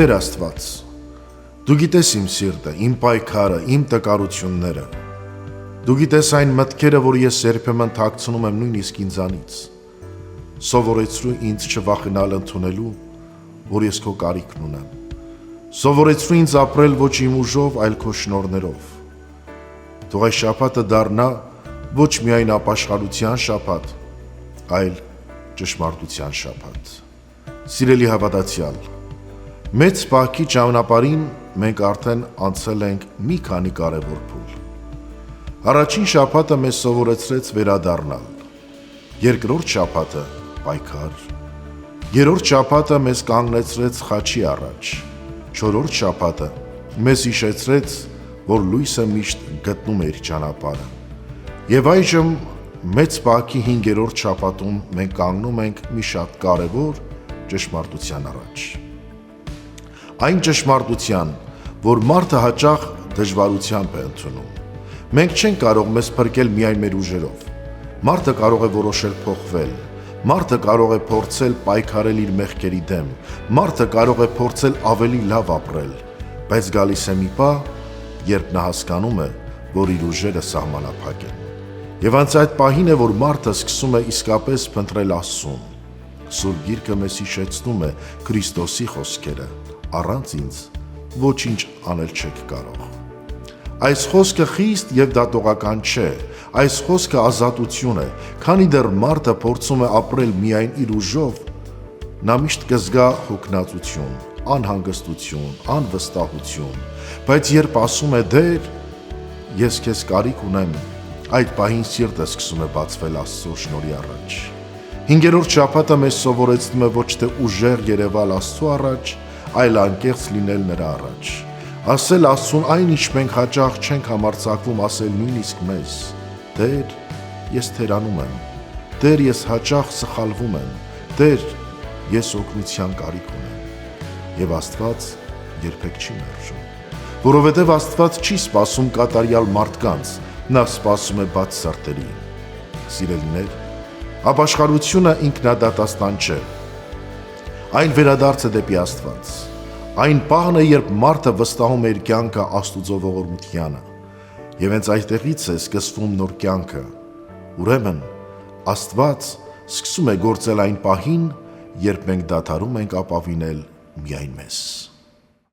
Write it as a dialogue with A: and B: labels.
A: Տեր Աստված, Դու գիտես իմ սիրտը, իմ պայքարը, իմ տկարությունները։ Դու գիտես այն մտքերը, որ ես երբեմն թաքցնում եմ նույնիսկ ինձանից։ Սովորեցրու ինձ չվախենալ ընդունելու, որ ես քո կարիքն ունեմ։ Սովորեցրու ինձ ապրել ոչ իմ ուժով, այլ քո շնորհներով։ Թող այս շաբաթը դառնա ոչ միայն ապաշխարության շաբաթ, այլ ճշմարտության շաբաթ։ Սիրելի հավատացյալ, մեծ պահքի ճանապարհին մենք արդեն անցել ենք մի քանի կարևոր փուլ։ Առաջին շաբաթը մեզ սովորեցրեց վերադառնալ։ Երկրորդ շաբաթը պայքար։ Երրորդ շաբաթը մեզ կանգնեցրեց խաչի առաջ։ Չորրորդ շաբաթը մեզ հիշեցրեց, որ լույսը միշտ գտնում է իր ճանապարհը։ Եվ այժմ մեծ պահքի 5-րդ շաբաթում մենք կանգնում ենք մի շատ կարևոր ճշմարտության առաջ։ Այն ճշմարտության, որ մարդը հաճախ դժվարությամբ է ընդունում։ Մենք չենք կարող մեզ փրկել միայն մեր ուժերով։ Մարդը կարող է որոշել փոխվել։ Մարդը կարող է փորձել պայքարել իր մեղքերի դեմ։ Մարդը կարող է փորձել ավելի լավ ապրել, բայց գալիս է մի պահ, երբ նա հասկանում է, որ իր ուժերը սահմանափակ են։ Եվ հենց այդ պահին է, որ մարդը սկսում է իսկապես փնտրել Աստծուն։ Սուրբ Գիրքը մեզ հիշեցնում է Քրիստոսի խոսքերը. «Առանց ինձ ոչինչ անել չեք կարող»։ Այս խոսքը խիստ եւ դատողական չէ, այս խոսքը ազատություն է, քանի դեռ մարդը փորձում է ապրել միայն իր ուժով, նա միշտ կզգա հոգնածություն, անհանգստություն, անվստահություն, բայց երբ ասում է «Դեր, ես քեզ կարիք ունեմ», այդ պահին սիրտը սկսում է բացվել Աստծո շնորհի առաջ։ 5-րդ շաբաթը մեզ սովորեցնում է ոչ թե ուժեղ երևալ Աստծո առաջ, այլ անկեղծ լինել նրա առաջ։ Ասել Աստծուն այն, ինչ մենք հաճախ չենք համարձակվում ասել նույնիսկ մեզ. «Տեր, ես թերանում եմ, Տեր, ես հաճախ սխալվում եմ, Տեր, ես օգնության կարիք ունեմ»։ Եվ Աստված երբեք չի մերժում, որովհետև Աստված չի սպասում կատարյալ մարդկանց, նա սպասում է բաց սրտերի։ Սիրելիներ, ապաշխարությունը ինքնադատաստան չէ, այն վերադարձ է դեպի Աստված։ Այն պահն է, երբ մարդը վստահում է իր կյանքը Աստուծո ողորմությանը, եւ հենց այդտեղից է սկսվում նոր կյանքը։ Ուրեմն Աստված սկսում է գործել այն պահին, երբ մենք դադարում ենք ապավինել միայն մեզ։